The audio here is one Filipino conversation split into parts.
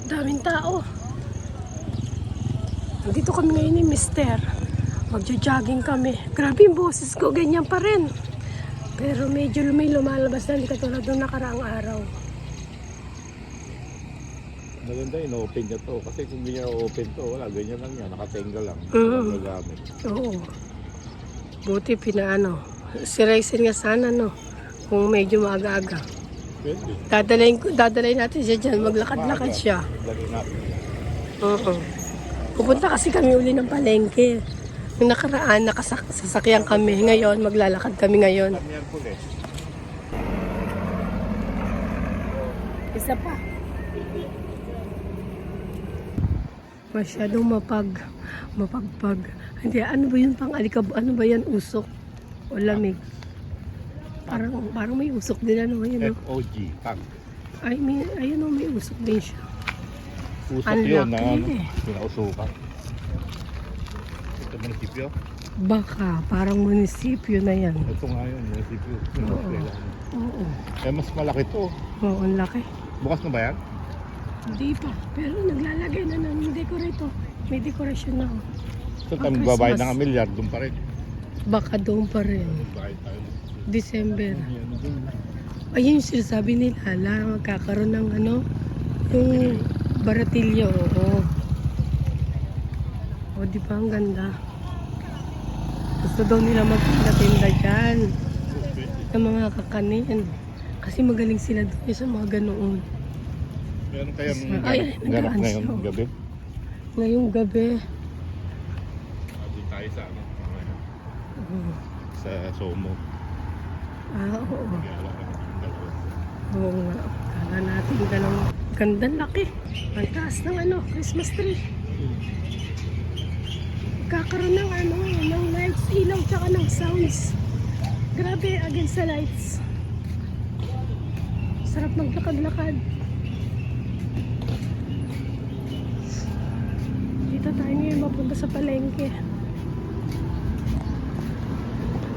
Daming tao. Dito kami ngayon ni Mister. Magja-jogging kami. Grabe yung boses ko, ganyan pa rin. Pero medyo may lumalabas na, hindi katulad nung nakaraang araw. Maganda in-open niya to. Kasi kung hindi niya open to, wala, ganyan lang yan. Nakatenga lang. Gagamit. Oo. Buti pinaano. Si Ryzen nga sana, no? Kung medyo maaga-aga. Pwede. Dadalayin natin siya dyan. Maglakad-lakad siya. Dali natin. Oo. Pupunta kasi kami uli ng palengke. Yung nakaraan, sasakyan kami. Ngayon, maglalakad kami ngayon. Isa pa. Masyadong mapagpag. Hindi, ano ba yun pang alikab? Ano ba yan? Usok o lamig? Parang may usok din, ano yun, no? FOG, tank. Ay, ayun, no, may usok din siya. Usok Ang yun na laki. pinausukan. Ito munisipyo? Baka, parang munisipyo na yan. Ito nga yun, munisipyo. Oo. Eh, mas malaki to. Oo, ang laki. Bukas na ba yan? Hindi pa. Pero naglalagay na ng dekorato. May dekorasyon na. So, kami babayad ng milyar, doon pa rin. Baka doon pa rin. Bayad tayo. December. Yan, doon. Ayun yung sinasabi nila, magkakaroon ng ano, yung baratilyo. Oo. O, di ba ang ganda? Gusto daw nila magtinda dyan ng mga kakanin. Kasi magaling sila doon sa mga ganoon. Meron kayang ganap nagaan ngayon siya. gabi? Ngayong gabi. Doon tayo sa ano? Oo. Sa Somo. Oo. Gala ka ng dalawa. Oo nga. Kala natin dalawang gandang laki. Ang taas ng ano, Christmas tree. Kakaroon ng ano, ng lights, ilaw, tsaka ng sounds. Grabe, against sa lights. Sarap maglakad-lakad. Dito tayo ngayon mapunta sa palengke.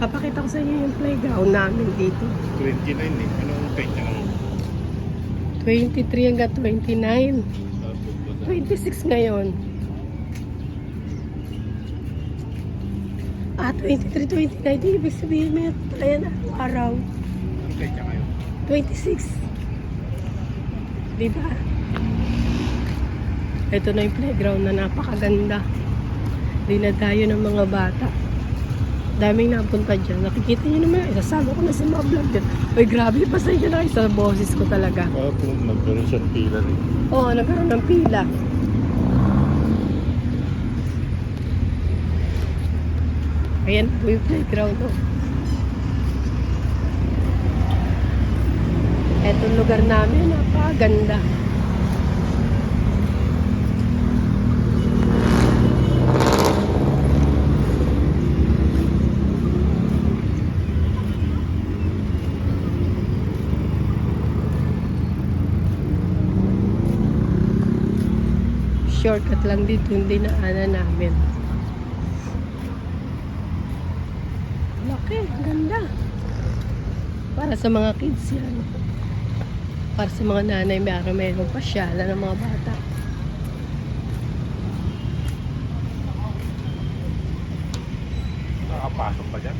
Papakita ko sa inyo yung playground namin dito. 29 eh. Anong page niya? 23 hanggang 29. 26 ngayon. 23, 29. Ibig sabihin may ayan, araw. Anong page niya ngayon? 26. Diba? Ito na yung playground na napakaganda. Dinadayo ng mga bata. Daming napunta dyan. Nakikita nyo naman, isasama ko na sa mga vlog dyan. Uy, grabe, pasensya na kayo sa boses ko talaga. Kung nagkaroon siya ng pila rin. Oo, nagkaroon ng pila. Ayan po yung playground. Oh. Etong lugar namin, napakaganda. Shortcut lang dito, hindi na namin. Laki, ganda. Para sa mga kids yan. Para sa mga nanay, mayroong pasyala ng mga bata. Nakapasok pa dyan?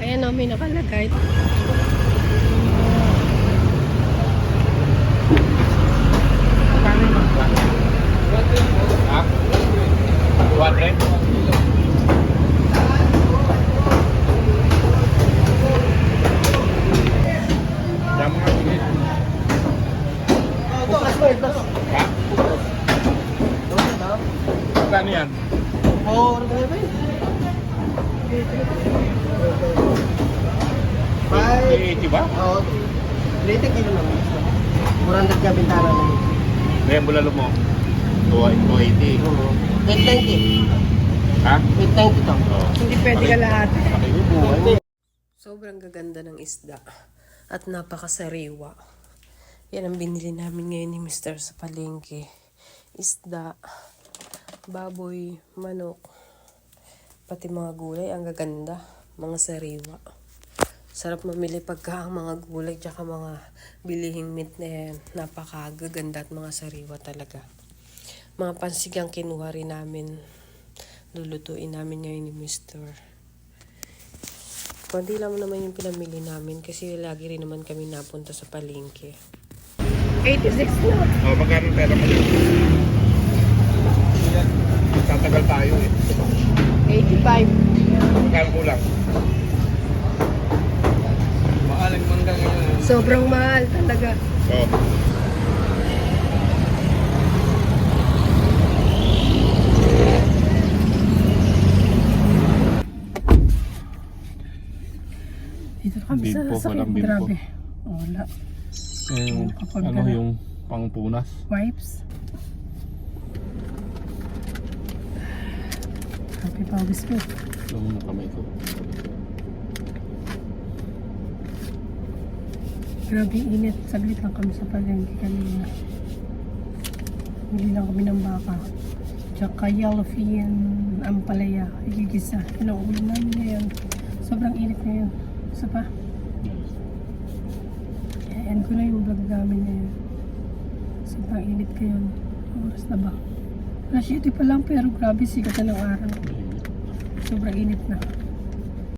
Ayan o, may nakalagay. Ha? 200? Dama nga sige. Ha? Magkano yan? Oo, ano ba yun? 380 ba? Oo. Rated kilo naman. Murang ka bintana na yun. Ngayon bulalo mo? 280. Oo. 890. Ha? 890 to. Hindi pwede ka lahat. Pakibubuhay. Sobrang gaganda ng isda at napakasariwa. Yan ang binili namin ngayon ni Mr. sa palengke. Isda, baboy, manok, pati mga gulay. Ang gaganda, mga sariwa. Sarap mamili pagka ang mga gulay tsaka mga bilihing meat na yan. Napakagaganda at mga sariwa talaga. Mga pansigang kinuha rin namin. Lulutuin namin ngayon ni Mr. Konti lang naman yung pinamili namin kasi lagi rin naman kami napunta sa palengke. 86 na. Oh, magkano pera mo yun? Tatagal tayo eh. 85. Magkano kulang? Maalang mangga ngayon. Sobrang mahal talaga. Oo. Dito kami sa Bimpo, sasakyan. walang bimpo. Grabe. Wala. Kapag Ano gala- yung pangpunas? Wipes. Happy pawis ko. Yung kamay ko. Grabe yung init. Saglit lang kami sa palengke kanina. Bili lang kami ng baka. Tsaka yellowfin ampalaya. Igigisa. Yun ang ulam namin ngayon. Sobrang init ngayon. Isa pa. End ko na yung vlog namin ngayon. Sobrang init ngayon. Oras na ba? Alas 7 pa lang pero grabe sikat na ng araw. Sobrang init na.